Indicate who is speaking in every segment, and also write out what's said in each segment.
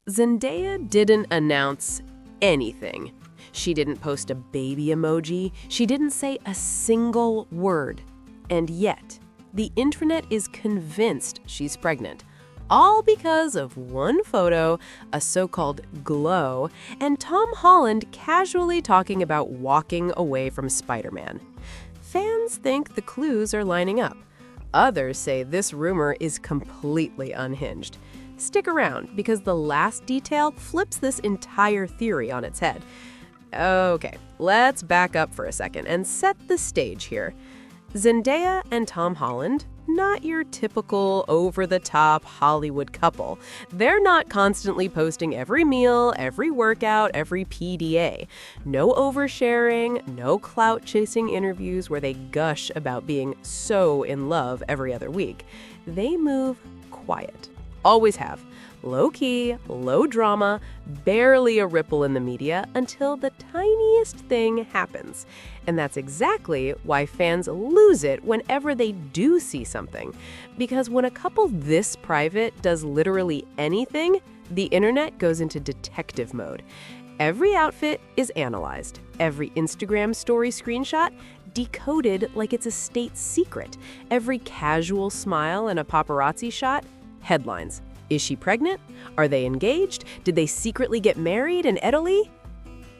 Speaker 1: Zendaya didn't announce anything. She didn't post a baby emoji. She didn't say a single word. And yet, the internet is convinced she's pregnant. All because of one photo, a so-called glow, and Tom Holland casually talking about walking away from Spider-Man. Fans think the clues are lining up. Others say this rumor is completely unhinged. Stick around, because the last detail flips this entire theory on its head. Okay, let's back up for a second and set the stage here. Zendaya and Tom Holland, not your typical over-the-top Hollywood couple. They're not constantly posting every meal, every workout, every PDA. No oversharing, no clout-chasing interviews where they gush about being so in love every other week. They move quiet. Always have. Low-key, low drama, barely a ripple in the media until the tiniest thing happens. And that's exactly why fans lose it whenever they do see something. Because when a couple this private does literally anything, the internet goes into detective mode. Every outfit is analyzed. Every Instagram story screenshot decoded like it's a state secret. Every casual smile and a paparazzi shot, headlines. Is she pregnant? Are they engaged? Did they secretly get married in Italy?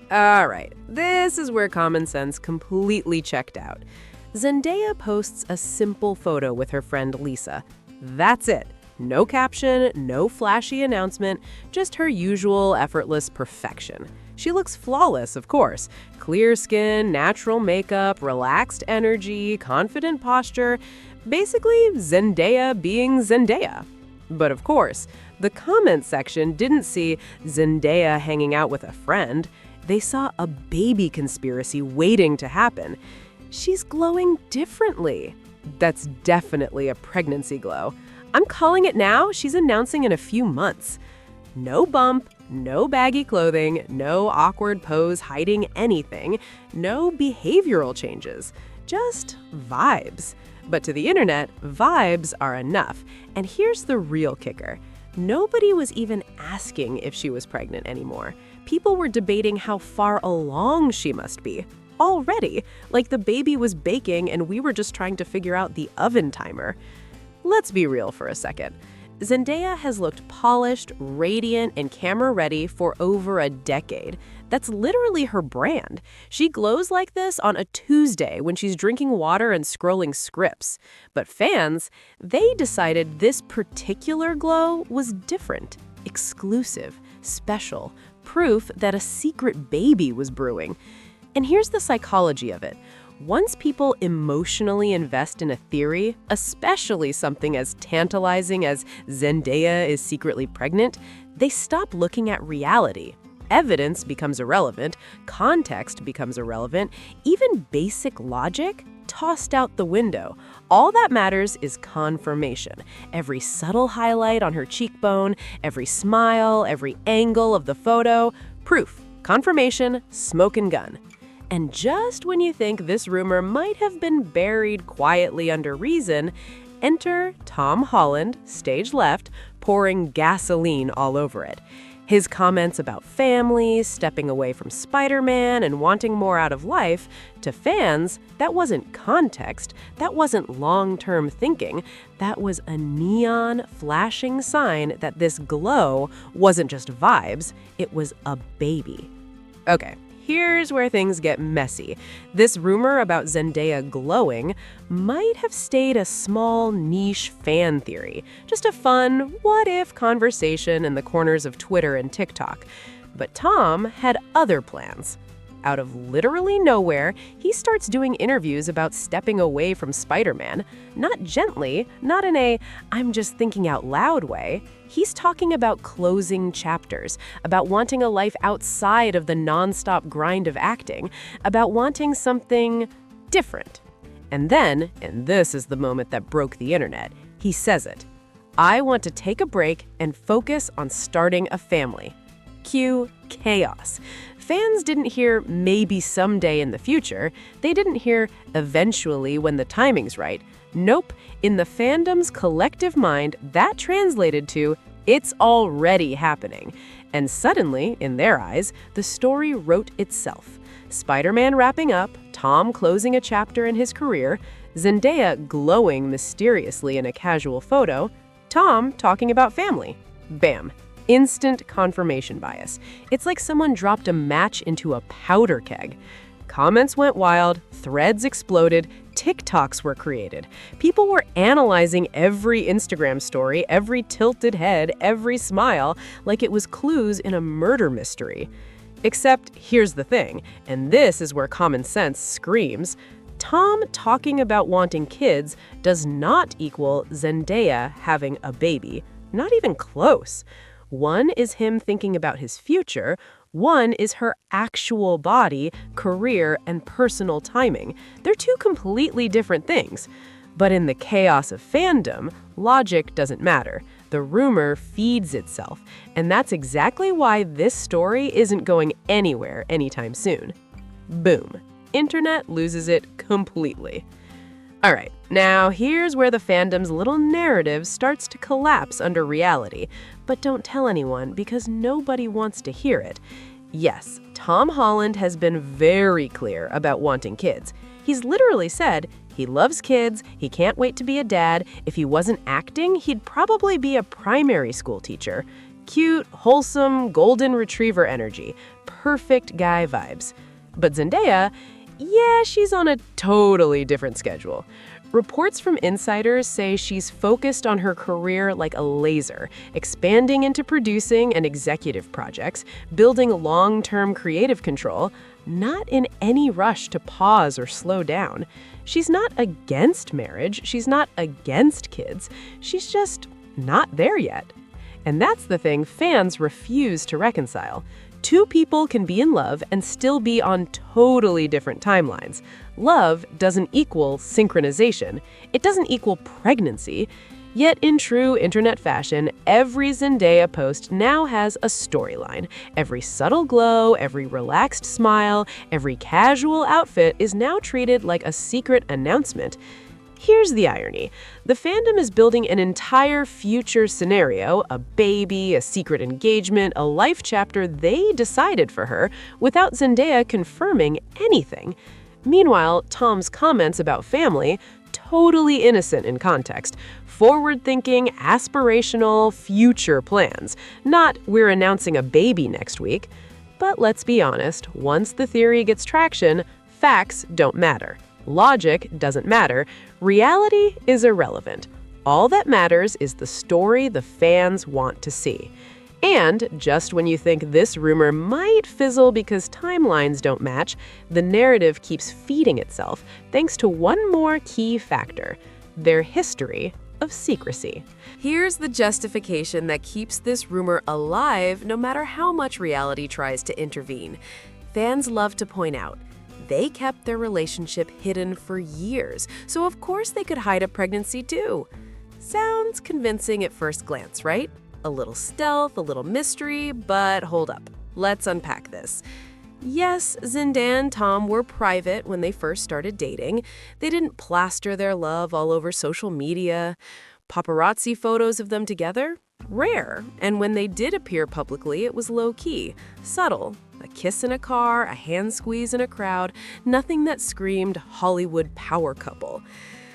Speaker 1: All right, this is where common sense completely checked out. Zendaya posts a simple photo with her friend Lisa. That's it. No caption, no flashy announcement, just her usual effortless perfection. She looks flawless, of course. Clear skin, natural makeup, relaxed energy, confident posture. Basically, Zendaya being Zendaya. But of course, the comment section didn't see Zendaya hanging out with a friend. They saw a baby conspiracy waiting to happen. She's glowing differently. That's definitely a pregnancy glow. I'm calling it now. She's announcing in a few months. No bump, no baggy clothing, no awkward pose hiding anything, no behavioral changes, just vibes. But to the internet, vibes are enough. And here's the real kicker. Nobody was even asking if she was pregnant anymore. People were debating how far along she must be. Already, like the baby was baking and we were just trying to figure out the oven timer. Let's be real for a second. Zendaya has looked polished, radiant, and camera-ready for over a decade. That's literally her brand. She glows like this on a Tuesday when she's drinking water and scrolling scripts. But fans, they decided this particular glow was different, exclusive, special, proof that a secret baby was brewing. And here's the psychology of it. Once people emotionally invest in a theory, especially something as tantalizing as Zendaya is secretly pregnant, they stop looking at reality. Evidence becomes irrelevant, context becomes irrelevant, even basic logic tossed out the window. All that matters is confirmation. Every subtle highlight on her cheekbone, every smile, every angle of the photo, proof, confirmation, smoke and gun. And just when you think this rumor might have been buried quietly under reason, enter Tom Holland, stage left, pouring gasoline all over it. His comments about families, stepping away from Spider-Man, and wanting more out of life, to fans, that wasn't context, that wasn't long-term thinking, that was a neon, flashing sign that this glow wasn't just vibes, it was a baby. Okay. Here's where things get messy. This rumor about Zendaya glowing might have stayed a small niche fan theory, just a fun what-if conversation in the corners of Twitter and TikTok. But Tom had other plans. Out of literally nowhere, he starts doing interviews about stepping away from Spider-Man. Not gently, not in a "I'm just thinking out loud" way. He's talking about closing chapters, about wanting a life outside of the nonstop grind of acting, about wanting something different. And then, and this is the moment that broke the internet, he says it. "I want to take a break and focus on starting a family." Cue chaos. Fans didn't hear "maybe someday in the future." They didn't hear "eventually when the timing's right." Nope. In the fandom's collective mind, that translated to It's already happening. And suddenly, in their eyes, the story wrote itself. Spider-Man wrapping up, Tom closing a chapter in his career, Zendaya glowing mysteriously in a casual photo, Tom talking about family. Bam. Instant confirmation bias. It's like someone dropped a match into a powder keg. Comments went wild, threads exploded, TikToks were created. People were analyzing every Instagram story, every tilted head, every smile, like it was clues in a murder mystery. Except, here's the thing, and this is where common sense screams, Tom talking about wanting kids does not equal Zendaya having a baby. Not even close. One is him thinking about his future. One is her actual body, career, and personal timing. They're two completely different things. But in the chaos of fandom, logic doesn't matter. The rumor feeds itself. And that's exactly why this story isn't going anywhere anytime soon. Boom. Internet loses it completely. All right, now here's where the fandom's little narrative starts to collapse under reality. But don't tell anyone because nobody wants to hear it. Yes, Tom Holland has been very clear about wanting kids. He's literally said he loves kids, he can't wait to be a dad. If he wasn't acting, he'd probably be a primary school teacher. Cute, wholesome, golden retriever energy. Perfect guy vibes. But Zendaya, yeah, she's on a totally different schedule. Reports from insiders say she's focused on her career like a laser, expanding into producing and executive projects, building long-term creative control, not in any rush to pause or slow down. She's not against marriage, she's not against kids, she's just not there yet. And that's the thing fans refuse to reconcile. Two people can be in love and still be on totally different timelines. Love doesn't equal synchronization. It doesn't equal pregnancy. Yet in true internet fashion, every Zendaya post now has a storyline. Every subtle glow, every relaxed smile, every casual outfit is now treated like a secret announcement. Here's the irony. The fandom is building an entire future scenario, a baby, a secret engagement, a life chapter they decided for her, without Zendaya confirming anything. Meanwhile, Tom's comments about family, totally innocent in context, forward-thinking, aspirational, future plans. Not, we're announcing a baby next week. But let's be honest, once the theory gets traction, facts don't matter. Logic doesn't matter. Reality is irrelevant. All that matters is the story the fans want to see. And just when you think this rumor might fizzle because timelines don't match, the narrative keeps feeding itself thanks to one more key factor: their history of secrecy. Here's the justification that keeps this rumor alive no matter how much reality tries to intervene. Fans love to point out, they kept their relationship hidden for years, so of course they could hide a pregnancy too. Sounds convincing at first glance, right? A little stealth, a little mystery, but hold up. Let's unpack this. Yes, Zendaya and Tom were private when they first started dating. They didn't plaster their love all over social media. Paparazzi photos of them together? Rare. And when they did appear publicly, it was low-key, subtle. A kiss in a car, a hand squeeze in a crowd, nothing that screamed Hollywood power couple.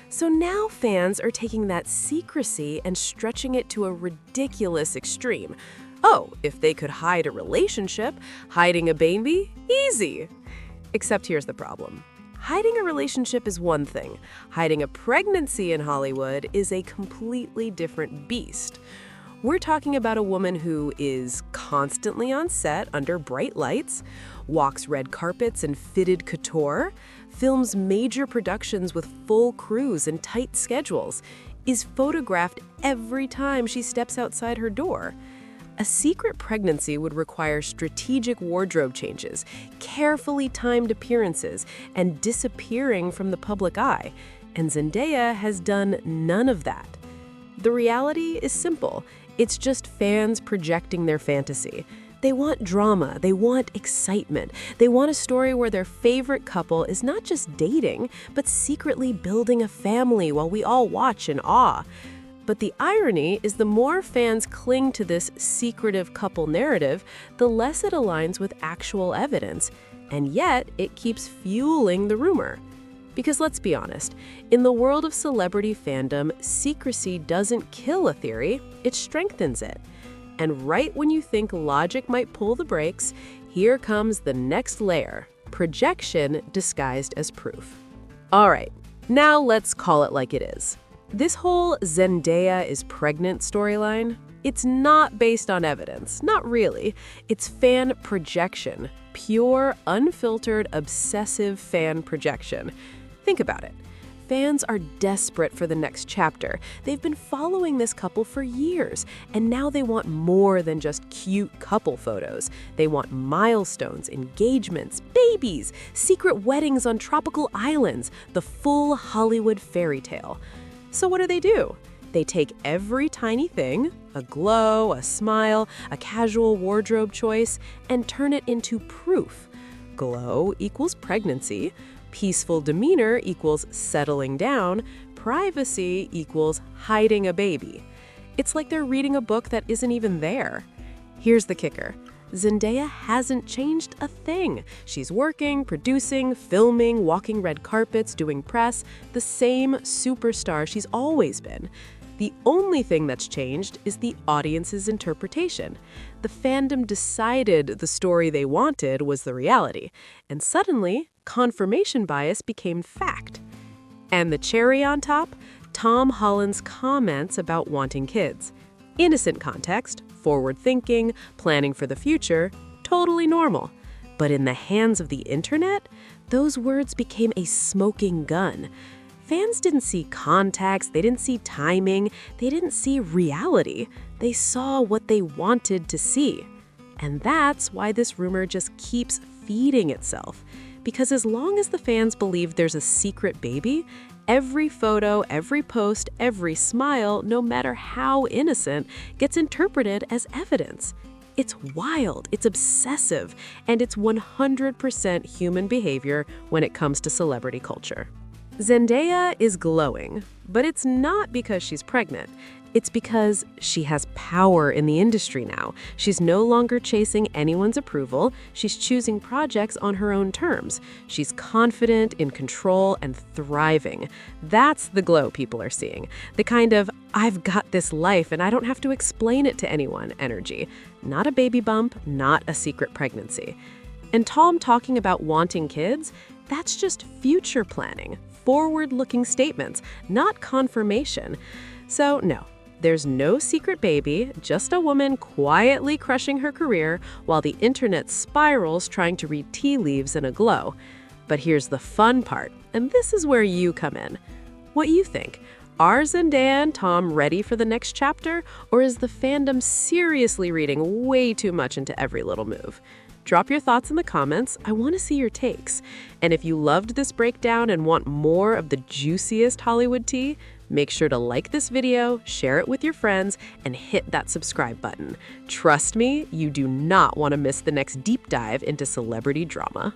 Speaker 1: So now fans are taking that secrecy and stretching it to a ridiculous extreme. Oh, if they could hide a relationship, hiding a baby? Easy. Except here's the problem. Hiding a relationship is one thing. Hiding a pregnancy in Hollywood is a completely different beast. We're talking about a woman who is constantly on set under bright lights, walks red carpets in fitted couture, films major productions with full crews and tight schedules, is photographed every time she steps outside her door. A secret pregnancy would require strategic wardrobe changes, carefully timed appearances, and disappearing from the public eye. And Zendaya has done none of that. The reality is simple. It's just fans projecting their fantasy. They want drama, they want excitement, they want a story where their favorite couple is not just dating, but secretly building a family while we all watch in awe. But the irony is the more fans cling to this secretive couple narrative, the less it aligns with actual evidence, and yet it keeps fueling the rumor. Because let's be honest, in the world of celebrity fandom, secrecy doesn't kill a theory, it strengthens it. And right when you think logic might pull the brakes, here comes the next layer, projection disguised as proof. All right, now let's call it like it is. This whole Zendaya is pregnant storyline, it's not based on evidence, not really. It's fan projection, pure, unfiltered, obsessive fan projection. Think about it. Fans are desperate for the next chapter. They've been following this couple for years, and now they want more than just cute couple photos. They want milestones, engagements, babies, secret weddings on tropical islands, the full Hollywood fairy tale. So what do? They take every tiny thing, a glow, a smile, a casual wardrobe choice, and turn it into proof. Glow equals pregnancy. Peaceful demeanor equals settling down, privacy equals hiding a baby. It's like they're reading a book that isn't even there. Here's the kicker. Zendaya hasn't changed a thing. She's working, producing, filming, walking red carpets, doing press, the same superstar she's always been. The only thing that's changed is the audience's interpretation. The fandom decided the story they wanted was the reality, and suddenly, confirmation bias became fact. And the cherry on top? Tom Holland's comments about wanting kids. Innocent context, forward-thinking, planning for the future, totally normal. But in the hands of the internet, those words became a smoking gun. Fans didn't see context, they didn't see timing, they didn't see reality. They saw what they wanted to see. And that's why this rumor just keeps feeding itself. Because as long as the fans believe there's a secret baby, every photo, every post, every smile, no matter how innocent, gets interpreted as evidence. It's wild, it's obsessive, and it's 100% human behavior when it comes to celebrity culture. Zendaya is glowing, but it's not because she's pregnant. It's because she has power in the industry now. She's no longer chasing anyone's approval. She's choosing projects on her own terms. She's confident, in control, and thriving. That's the glow people are seeing. The kind of, I've got this life and I don't have to explain it to anyone energy. Not a baby bump, not a secret pregnancy. And Tom talking about wanting kids, that's just future planning, forward-looking statements, not confirmation. So no. There's no secret baby, just a woman quietly crushing her career while the internet spirals trying to read tea leaves in a glow. But here's the fun part, and this is where you come in. What you think? Are Zendaya and Tom ready for the next chapter, or is the fandom seriously reading way too much into every little move? Drop your thoughts in the comments. I want to see your takes. And if you loved this breakdown and want more of the juiciest Hollywood tea, make sure to like this video, share it with your friends, and hit that subscribe button. Trust me, you do not want to miss the next deep dive into celebrity drama.